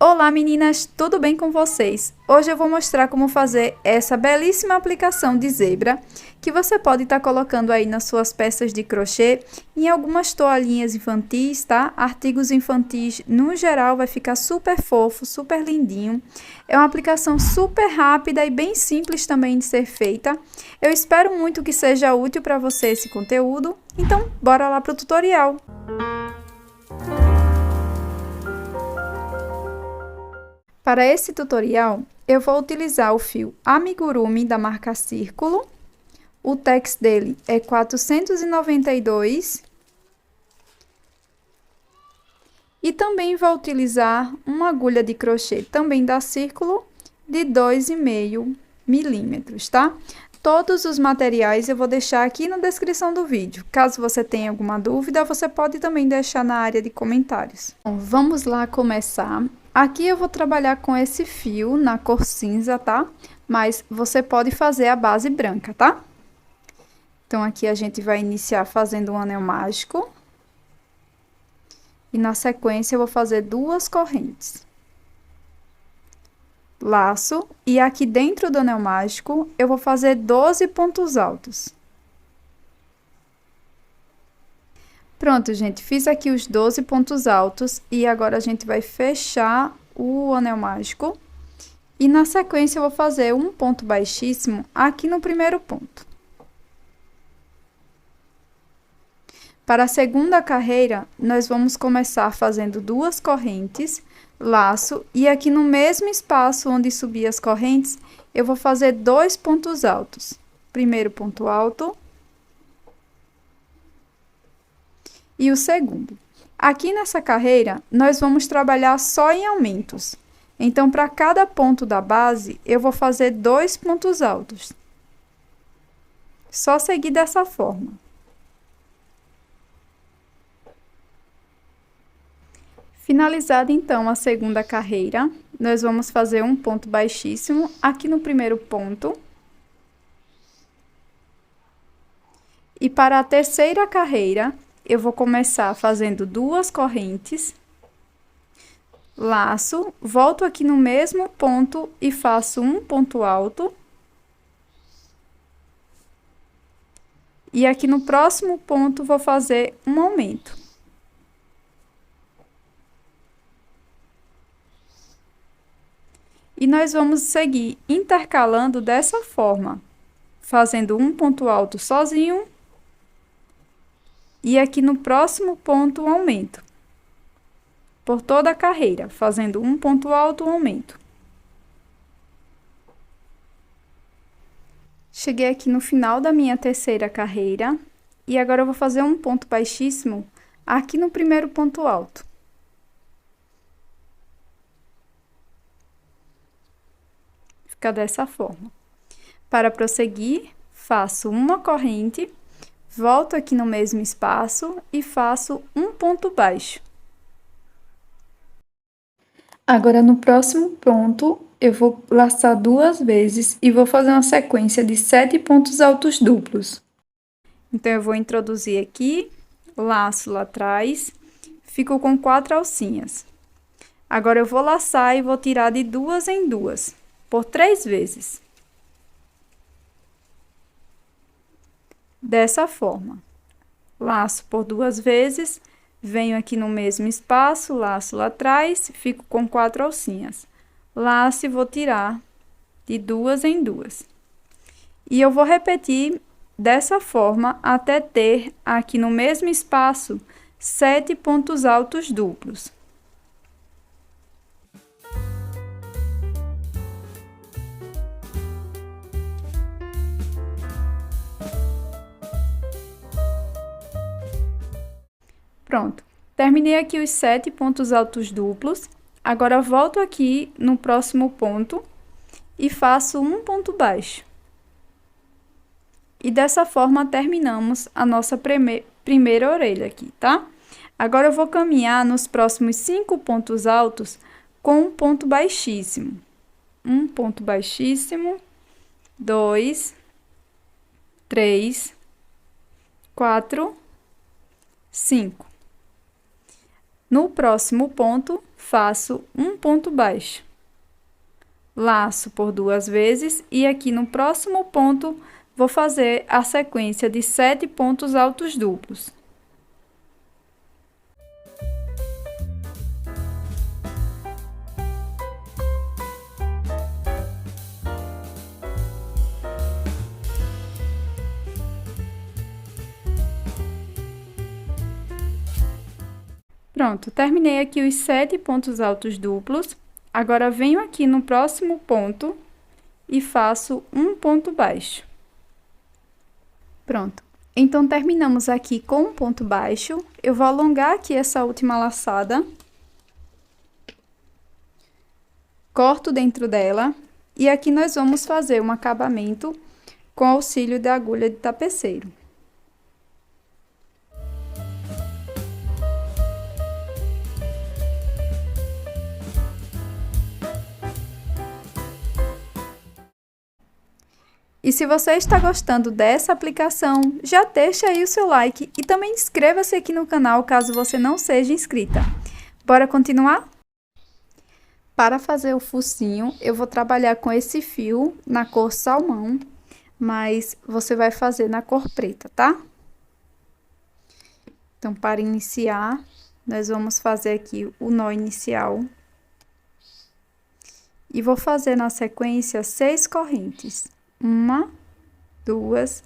Olá meninas, tudo bem com vocês? Hoje eu vou mostrar como fazer essa belíssima aplicação de zebra que você pode estar colocando aí nas suas peças de crochê, em algumas toalhinhas infantis, tá? Artigos infantis no geral vai ficar super fofo, super lindinho. É uma aplicação super rápida e bem simples também de ser feita. Eu espero muito que seja útil para você esse conteúdo, então bora lá para o tutorial! Para esse tutorial, eu vou utilizar o fio amigurumi da marca Círculo. O tex dele é 492. E também vou utilizar uma agulha de crochê também da Círculo de 2,5 milímetros, tá? Todos os materiais eu vou deixar aqui na descrição do vídeo. Caso você tenha alguma dúvida, você pode também deixar na área de comentários. Bom, vamos lá começar. Aqui eu vou trabalhar com esse fio na cor cinza, tá? Mas você pode fazer a base branca, tá? Então, aqui a gente vai iniciar fazendo um anel mágico. E na sequência, eu vou fazer 2 correntes. Laço, e aqui dentro do anel mágico, eu vou fazer 12 pontos altos. Pronto, gente, fiz aqui os 12 pontos altos, e agora a gente vai fechar o anel mágico. E na sequência, eu vou fazer um ponto baixíssimo aqui no primeiro ponto. Para a segunda carreira, nós vamos começar fazendo 2 correntes, laço, e aqui no mesmo espaço onde subir as correntes, eu vou fazer 2 pontos altos. Primeiro ponto alto. E o segundo. Aqui nessa carreira, nós vamos trabalhar só em aumentos. Então, para cada ponto da base, eu vou fazer 2 pontos altos. Só seguir dessa forma. Finalizada, então, a segunda carreira, nós vamos fazer um ponto baixíssimo aqui no primeiro ponto. E para a terceira carreira, eu vou começar fazendo 2 correntes, laço, volto aqui no mesmo ponto e faço um ponto alto. E aqui no próximo ponto, vou fazer um aumento. E nós vamos seguir intercalando dessa forma, fazendo um ponto alto sozinho. E aqui no próximo ponto, um aumento. Por toda a carreira, fazendo um ponto alto, um aumento. Cheguei aqui no final da minha terceira carreira. E agora eu vou fazer um ponto baixíssimo aqui no primeiro ponto alto. Fica dessa forma. Para prosseguir, faço uma corrente, volto aqui no mesmo espaço e faço um ponto baixo. Agora, no próximo ponto, eu vou laçar 2 vezes e vou fazer uma sequência de 7 pontos altos duplos. Então, eu vou introduzir aqui, laço lá atrás, fico com 4 alcinhas. Agora, eu vou laçar e vou tirar de 2 em 2. Por 3 vezes. Dessa forma. Laço por 2 vezes, venho aqui no mesmo espaço, laço lá atrás, fico com 4 alcinhas. Laço e vou tirar de 2 em 2. E eu vou repetir dessa forma até ter aqui no mesmo espaço 7 pontos altos duplos. Pronto, terminei aqui os 7 pontos altos duplos. Agora, volto aqui no próximo ponto e faço um ponto baixo. E dessa forma, terminamos a nossa primeira orelha aqui, tá? Agora, eu vou caminhar nos próximos 5 pontos altos com um ponto baixíssimo. Um ponto baixíssimo, 2, 3, 4, 5. No próximo ponto, faço um ponto baixo. Laço por 2 vezes e aqui no próximo ponto vou fazer a sequência de 7 pontos altos duplos. Pronto, terminei aqui os 7 pontos altos duplos. Agora, venho aqui no próximo ponto e faço um ponto baixo. Pronto. Então, terminamos aqui com um ponto baixo. Eu vou alongar aqui essa última laçada. Corto dentro dela. E aqui nós vamos fazer um acabamento com auxílio da agulha de tapeceiro. E se você está gostando dessa aplicação, já deixa aí o seu like e também inscreva-se aqui no canal caso você não seja inscrita. Bora continuar? Para fazer o focinho, eu vou trabalhar com esse fio na cor salmão, mas você vai fazer na cor preta, tá? Então, para iniciar, nós vamos fazer aqui o nó inicial. E vou fazer na sequência 6 correntes. 1, 2,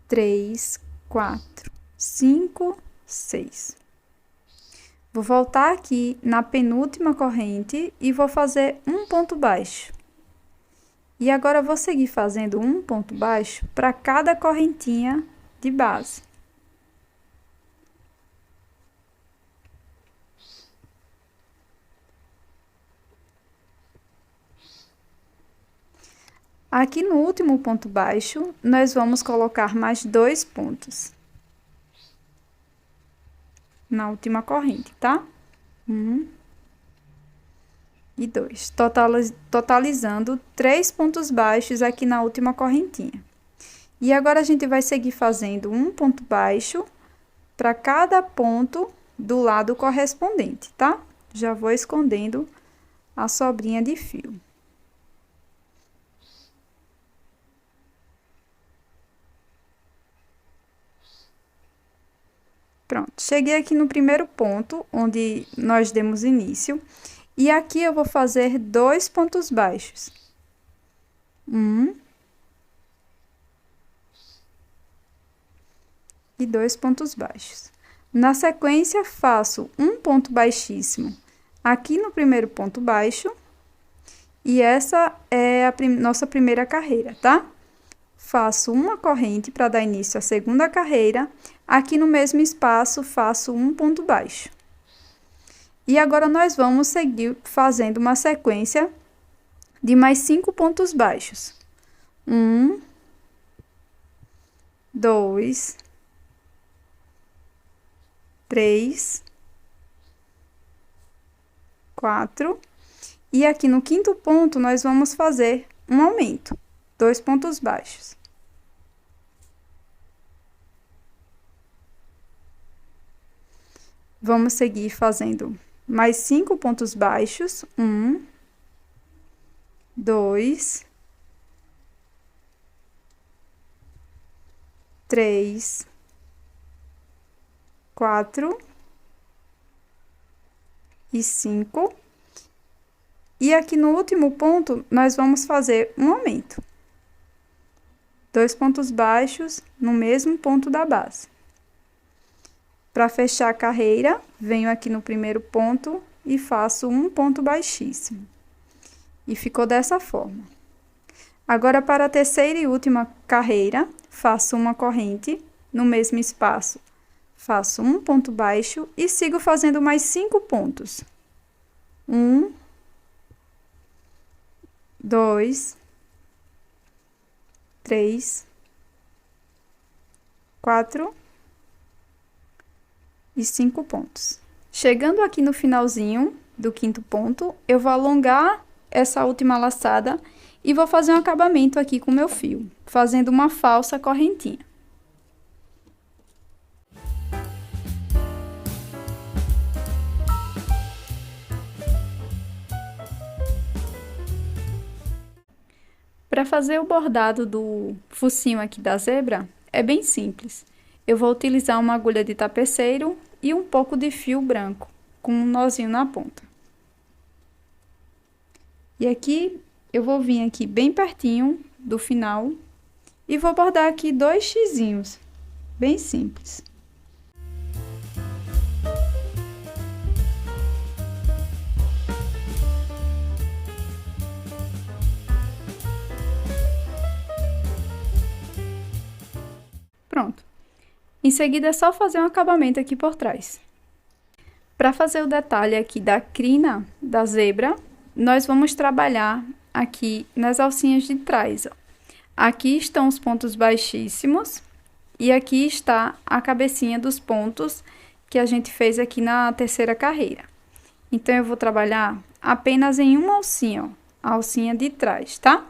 3, 4, 5, 6. Vou voltar aqui na penúltima corrente e vou fazer um ponto baixo. E agora, vou seguir fazendo um ponto baixo para cada correntinha de base. Aqui no último ponto baixo, nós vamos colocar mais 2 pontos. Na última corrente, tá? 1 e 2. Totalizando 3 pontos baixos aqui na última correntinha. E agora, a gente vai seguir fazendo um ponto baixo para cada ponto do lado correspondente, tá? Já vou escondendo a sobrinha de fio. Pronto, cheguei aqui no primeiro ponto, onde nós demos início. E aqui eu vou fazer 2 pontos baixos. 1 e 2 pontos baixos. Na sequência, faço um ponto baixíssimo aqui no primeiro ponto baixo. E essa é a nossa primeira carreira, tá? Faço uma corrente para dar início à segunda carreira. Aqui no mesmo espaço, faço um ponto baixo. E agora, nós vamos seguir fazendo uma sequência de mais 5 pontos baixos. 1, 2, 3, 4. E aqui no quinto ponto, nós vamos fazer um aumento, 2 pontos baixos. Vamos seguir fazendo mais 5 pontos baixos. 1, 2, 3, 4 e 5. E aqui no último ponto, nós vamos fazer um aumento. 2 pontos baixos no mesmo ponto da base. Para fechar a carreira, venho aqui no primeiro ponto e faço um ponto baixíssimo. E ficou dessa forma. Agora, para a terceira e última carreira, faço uma corrente no mesmo espaço. Faço um ponto baixo e sigo fazendo mais 5 pontos. 1, 2, 3, 4 e 5 pontos. Chegando aqui no finalzinho do quinto ponto, eu vou alongar essa última laçada e vou fazer um acabamento aqui com meu fio, fazendo uma falsa correntinha. Para fazer o bordado do focinho aqui da zebra, é bem simples. Eu vou utilizar uma agulha de tapeceiro e um pouco de fio branco, com um nozinho na ponta. E aqui, eu vou vir aqui bem pertinho do final e vou bordar aqui 2 xizinhos, bem simples. Pronto. Em seguida, é só fazer um acabamento aqui por trás. Para fazer o detalhe aqui da crina da zebra, nós vamos trabalhar aqui nas alcinhas de trás, ó. Aqui estão os pontos baixíssimos e aqui está a cabecinha dos pontos que a gente fez aqui na terceira carreira. Então, eu vou trabalhar apenas em uma alcinha, ó, a alcinha de trás, tá?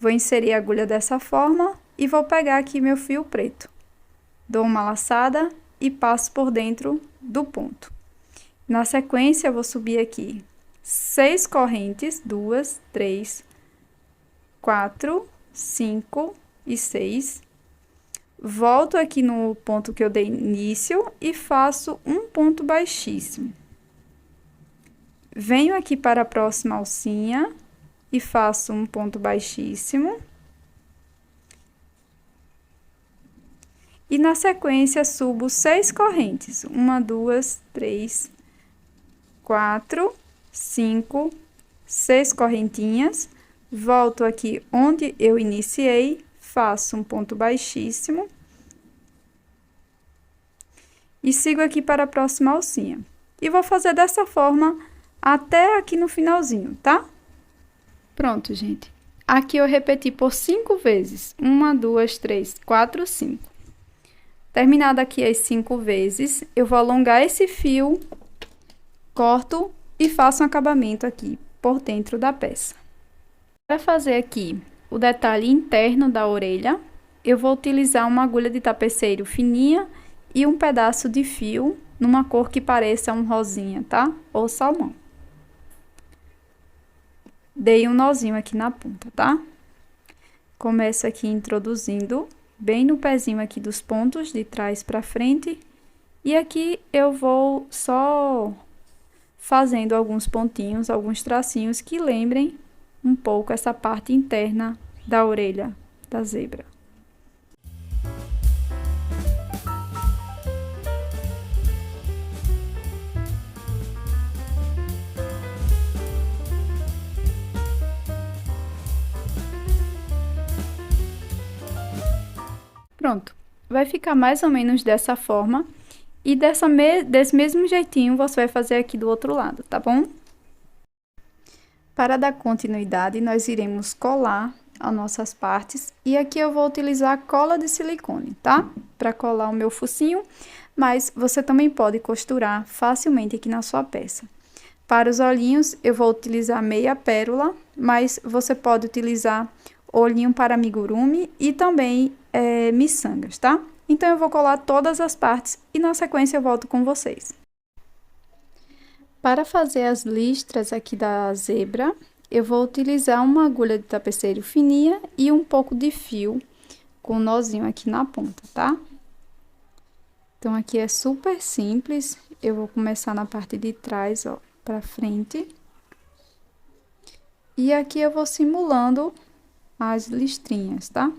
Vou inserir a agulha dessa forma e vou pegar aqui meu fio preto. Dou uma laçada e passo por dentro do ponto. Na sequência, eu vou subir aqui 6 correntes, 2, 3, 4, 5 e 6. Volto aqui no ponto que eu dei início e faço um ponto baixíssimo. Venho aqui para a próxima alcinha e faço um ponto baixíssimo. E na sequência, subo 6 correntes. 1, 2, 3, 4, 5, 6 correntinhas. Volto aqui onde eu iniciei, faço um ponto baixíssimo. E sigo aqui para a próxima alcinha. E vou fazer dessa forma até aqui no finalzinho, tá? Pronto, gente. Aqui eu repeti por 5 vezes. 1, 2, 3, 4, 5. Terminado aqui as 5 vezes, eu vou alongar esse fio, corto e faço um acabamento aqui por dentro da peça. Para fazer aqui o detalhe interno da orelha, eu vou utilizar uma agulha de tapeceiro fininha e um pedaço de fio numa cor que pareça um rosinha, tá? Ou salmão. Dei um nozinho aqui na ponta, tá? Começo aqui introduzindo bem no pezinho aqui dos pontos, de trás para frente. E aqui eu vou só fazendo alguns pontinhos, alguns tracinhos que lembrem um pouco essa parte interna da orelha da zebra. Pronto, vai ficar mais ou menos dessa forma e desse mesmo jeitinho você vai fazer aqui do outro lado, tá bom? Para dar continuidade, nós iremos colar as nossas partes e aqui eu vou utilizar cola de silicone, tá? Para colar o meu focinho, mas você também pode costurar facilmente aqui na sua peça. Para os olhinhos, eu vou utilizar meia pérola, mas você pode utilizar olhinho para amigurumi e também miçangas, tá? Então, eu vou colar todas as partes e na sequência eu volto com vocês. Para fazer as listras aqui da zebra, eu vou utilizar uma agulha de tapeceiro fininha e um pouco de fio com um nozinho aqui na ponta, tá? Então, aqui é super simples. Eu vou começar na parte de trás, ó, pra frente. E aqui eu vou simulando as listrinhas, tá?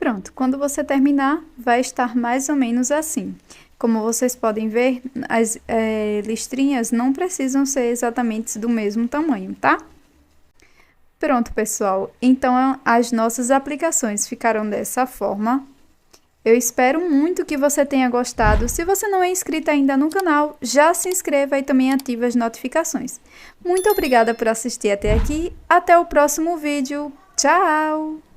Pronto, quando você terminar, vai estar mais ou menos assim. Como vocês podem ver, as listrinhas não precisam ser exatamente do mesmo tamanho, tá? Pronto, pessoal. Então, as nossas aplicações ficaram dessa forma. Eu espero muito que você tenha gostado. Se você não é inscrito ainda no canal, já se inscreva e também ative as notificações. Muito obrigada por assistir até aqui. Até o próximo vídeo. Tchau!